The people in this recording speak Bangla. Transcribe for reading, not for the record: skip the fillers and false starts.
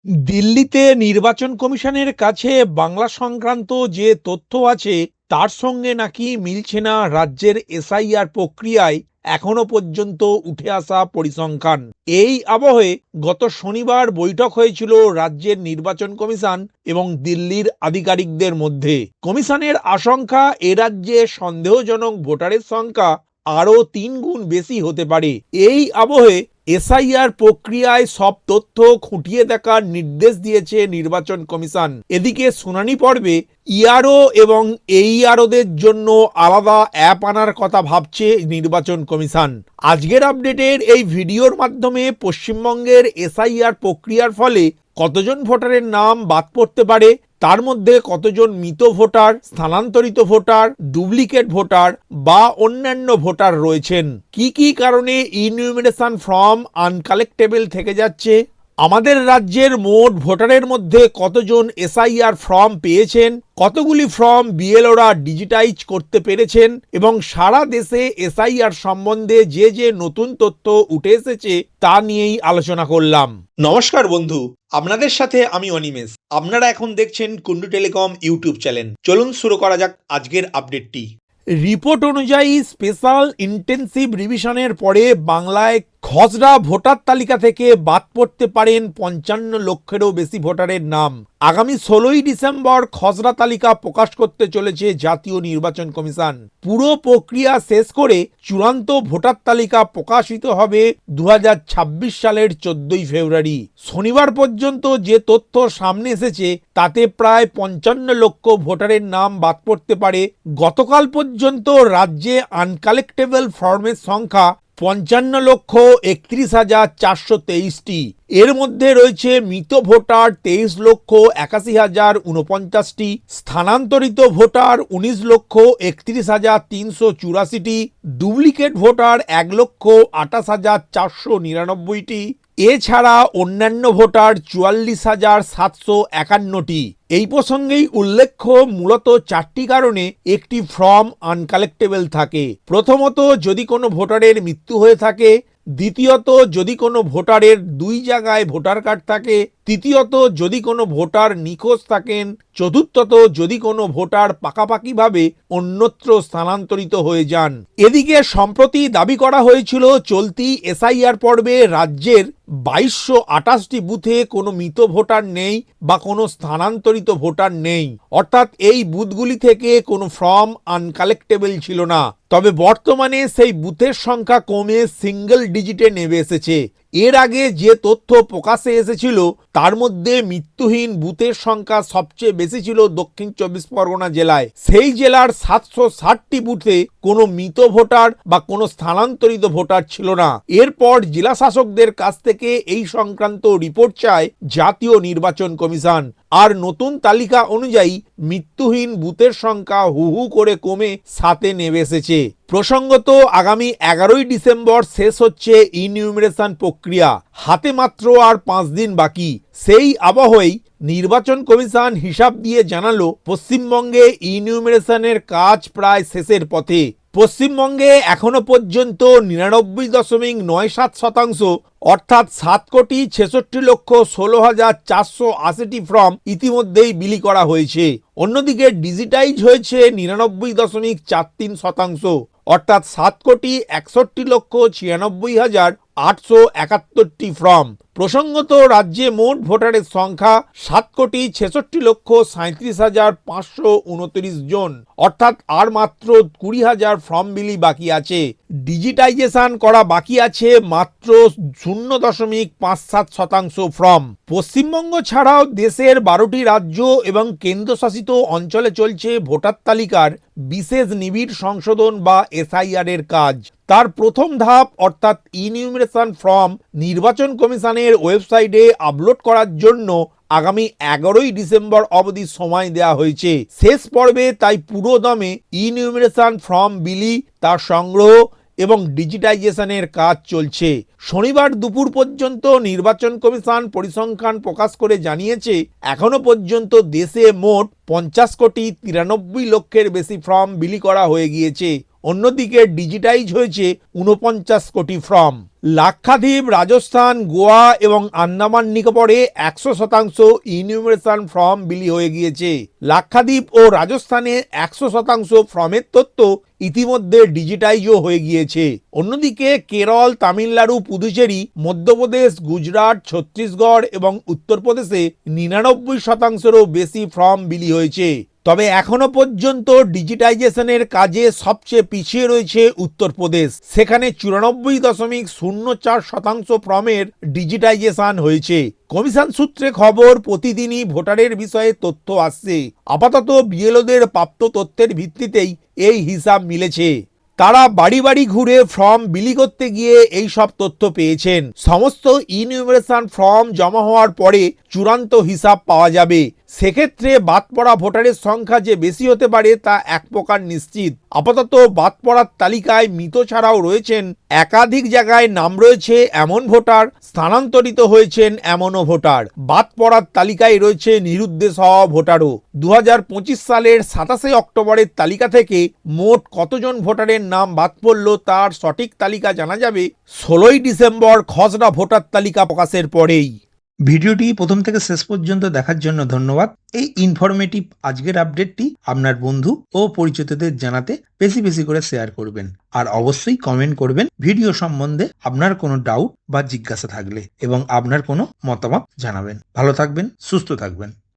দিল্লিতে নির্বাচন কমিশনের কাছে বাংলা সংক্রান্ত যে তথ্য আছে তার সঙ্গে নাকি মিলছে না রাজ্যের এসআইআর প্রক্রিয়ায় এখনো পর্যন্ত উঠে আসা পরিসংখ্যান। এই আবহে গত শনিবার বৈঠক হয়েছিল রাজ্যের নির্বাচন কমিশন এবং দিল্লির আধিকারিকদের মধ্যে। কমিশনের আশঙ্কা এ রাজ্যে সন্দেহজনক ভোটারের সংখ্যা আরও 3 গুণ বেশি হতে পারে। এই আবহে এসআইআর প্রক্রিয়ায় সব তথ্য খুঁটিয়ে দেখার নির্দেশ দিয়েছে নির্বাচন কমিশন। এদিকে শুনানি পর্বে ইআরও এবং এইআরওদের জন্য আলাদা অ্যাপ আনার কথা ভাবছে নির্বাচন কমিশন। আজকের আপডেটের এই ভিডিওর মাধ্যমে পশ্চিমবঙ্গের এসআইআর প্রক্রিয়ার ফলে কতজন ভোটারের নাম বাদ পড়তে পারে, তার মধ্যে কতজন মৃত ভোটার, স্থানান্তরিত ভোটার, ডুপ্লিকেট ভোটার বা অন্যান্য ভোটার রয়েছেন, কি কি কারণে ইনিউমারেশন ফর্ম আনকালেক্টেবল থেকে যাচ্ছে, আমাদের রাজ্যের মোট ভোটারের মধ্যে কতজন এসআইআর ফর্ম পেয়েছেন, কতগুলি ফর্ম বিএলওরা ডিজিটাইজ করতে পেরেছেন এবং সারা দেশে এসআইআর সম্বন্ধে যে যে নতুন তথ্য উঠে এসেছে তা নিয়েই আলোচনা করলাম। নমস্কার বন্ধু, আপনাদের সাথে আমি অনিমেষ। আপনারা এখন দেখছেন কুন্ডু টেলিকম ইউটিউব চ্যানেল। চলুন শুরু করা যাক আজকের আপডেটটি। রিপোর্ট অনুযায়ী স্পেশাল ইন্টেন্সিভ রিভিশনের পরে বাংলায় খসড়া ভোটার তালিকা থেকে বাদ পড়তে পারেন 55 লক্ষেরও বেশি ভোটারের নাম। আগামী 16ই ডিসেম্বর খসড়া তালিকা প্রকাশ করতে চলেছে জাতীয় নির্বাচন কমিশন। পুরো প্রক্রিয়া শেষ করে চূড়ান্ত ভোটার তালিকা প্রকাশিত হবে 2026 সালের 14ই ফেব্রুয়ারি। শনিবার পর্যন্ত যে তথ্য সামনে এসেছে তাতে প্রায় 55 লক্ষ ভোটারের নাম বাদ পড়তে পারে। গতকাল পর্যন্ত রাজ্যে আনকালেক্টেবল ফর্মের সংখ্যা 55,31,423টি। এর মধ্যে রয়েছে মৃত ভোটার 23,81,049টি, স্থানান্তরিত ভোটার 19,31,384টি, ডুপ্লিকেট ভোটার 1,28,499টি, এছাড়া অন্যান্য ভোটার 44,751টি। এই প্রসঙ্গেই উল্লেখ্য, মূলত 4টি কারণে একটি ফর্ম আনকালেক্টেবল থাকে। প্রথমত, যদি কোনো ভোটারের মৃত্যু হয়ে থাকে; দ্বিতীয়ত, যদি কোনো ভোটারের 2 জায়গায় ভোটার কার্ড থাকে; তৃতীয়ত, যদি কোনো ভোটার নিখোঁজ থাকেন; চতুর্থত, যদি কোনো ভোটার পাকাপাকিভাবে অন্যত্র স্থানান্তরিত হয়ে যান। এদিকে সম্প্রতি দাবি করা হয়েছিল চলতি এসআইআর পর্বে রাজ্যের 2228টি বুথে কোনো মৃত ভোটার নেই বা কোনো স্থানান্তরিত ভোটার নেই, অর্থাৎ এই বুথগুলি থেকে কোনো ফর্ম আনকালেক্টেবল ছিল না। তবে বর্তমানে সেই বুথের সংখ্যা কমে সিঙ্গেল ডিজিটে নেমে এসেছে। এর আগে যে তথ্য প্রকাশে এসেছিল তার মধ্যে মৃত্যুহীন বুথের সংখ্যা সবচেয়ে বেশি ছিল দক্ষিণ 24 পরগনা জেলায়। সেই জেলার 760টি বুথে কোনো মৃত ভোটার বা কোনো স্থানান্তরিত ভোটার ছিল না। এরপর জেলা শাসকদের কাছ থেকে এই সংক্রান্ত রিপোর্ট চায় জাতীয় নির্বাচন কমিশন। আর নতুন তালিকা অনুযায়ী মৃত্যুহীন বুথের সংখ্যা হু হু করে কমে 7-এ নেমে এসেছে। প্রসঙ্গত, আগামী 11ই ডিসেম্বর শেষ হচ্ছে ইনিউমারেশন প্রক্রিয়া। হাতে মাত্র আর 5 দিন বাকি। সেই আবহেই নির্বাচন কমিশন হিসাব দিয়ে জানালো, পশ্চিমবঙ্গে ইনিউমারেশনের কাজ প্রায় শেষের পথে। পশ্চিমবঙ্গে এখনো পর্যন্ত 99.97% অর্থাৎ 7,66,16,480টি ফর্ম ইতিমধ্যেই বিলি করা হয়েছে। অন্যদিকে ডিজিটাইজ হয়েছে 99.43%, অর্থাৎ 7,61,96,871টি ফর্ম। প্রসঙ্গত, রাজ্যে মোট ভোটারের সংখ্যা 7,66,37,529 জন, অর্থাৎ আর মাত্র 20,000 ফর্ম বিলি বাকি আছে। ডিজিটাইজেশন করা বাকি আছে মাত্র 0.57% ফর্ম। পশ্চিমবঙ্গ ছাড়াও দেশের 12টি রাজ্য এবং কেন্দ্রশাসিত অঞ্চলে চলছে ভোটার তালিকার বিশেষ নিবিড় সংশোধন বা এসআইআর এর কাজ। তার প্রথম ধাপ অর্থাৎ ইনিউমারেশন ফর্ম নির্বাচন কমিশনের ওয়েবসাইটে আপলোড করার জন্য আগামী 11ই ডিসেম্বর অবধি সময় দেওয়া হয়েছে। শেষ পর্বে তাই পুরো দমে ইনিউমারেশন ফর্ম বিলি, তার সংগ্রহ এবং ডিজিটাইজেশনের কাজ চলছে। শনিবার দুপুর পর্যন্ত নির্বাচন কমিশন পরিসংখ্যান প্রকাশ করে জানিয়েছে, এখনো পর্যন্ত দেশে মোট 50,93,00,000 বেশি ফর্ম বিলি করা হয়ে গিয়েছে। অন্যদিকে ডিজিটাইজ হয়েছে 49 কোটি ফর্ম। লাক্ষাদ্বীপ, রাজস্থান, গোয়া এবং আন্দামান নিকোবরে 100% ইনিউমারেশন ফর্ম বিলি হয়ে গিয়েছে। লাক্ষাদ্বীপ ও রাজস্থানে 100% ফর্মের তথ্য ইতিমধ্যে ডিজিটাইজও হয়ে গিয়েছে। অন্যদিকে কেরল, তামিলনাড়ু, পুদুচেরি, মধ্যপ্রদেশ, গুজরাট, ছত্তিশগড় এবং উত্তরপ্রদেশে 99%-এরও বেশি ফর্ম বিলি হয়েছে। তবে এখনো পর্যন্ত ডিজিটাইজেশনের কাজে সবচেয়ে পিছিয়ে রয়েছে উত্তরপ্রদেশ। সেখানে 94.04% ফর্মের ডিজিটাইজেশন হয়েছে। কমিশন সূত্রে খবর, প্রতিদিনই ভোটারের বিষয়ে তথ্য আসছে। আপাতত বিএলওদের প্রাপ্ত তথ্যের ভিত্তিতেই এই হিসাব মিলেছে। তারা বাড়ি বাড়ি ঘুরে ফর্ম বিলি করতে গিয়ে এই সব তথ্য পেয়েছেন। সমস্ত ইনিউমারেশন ফর্ম জমা হওয়ার পরে চূড়ান্ত হিসাব পাওয়া যাবে। সেক্ষেত্রে বাদ পড়া ভোটারের সংখ্যা যে বেশি হতে পারে তা এক প্রকার নিশ্চিত। আপাতত বাদ পড়ার তালিকায় মৃত ছাড়াও রয়েছেন একাধিক জায়গায় নাম রয়েছে এমন ভোটার, স্থানান্তরিত হয়েছেন এমনও ভোটার। বাদ পড়ার তালিকায় রয়েছে নিরুদ্দেশ হওয়া ভোটারও। 2025 সালের 27 অক্টোবরের তালিকা থেকে মোট কতজন ভোটারের নাম বাদ পড়ল তার সঠিক তালিকা জানা যাবে 16 ডিসেম্বর খসড়া ভোটার তালিকা প্রকাশের পরেই। ভিডিওটি প্রথম থেকে শেষ পর্যন্ত দেখার জন্য ধন্যবাদ। এই ইনফরমেটিভ আজকের আপডেটটি আপনার বন্ধু ও পরিচিতদের জানাতে বেশি বেশি করে শেয়ার করবেন। আর অবশ্যই কমেন্ট করবেন ভিডিও সম্বন্ধে আপনার কোনো ডাউট বা জিজ্ঞাসা থাকলে, এবং আপনার কোনো মতামত জানাবেন। ভালো থাকবেন, সুস্থ থাকবেন।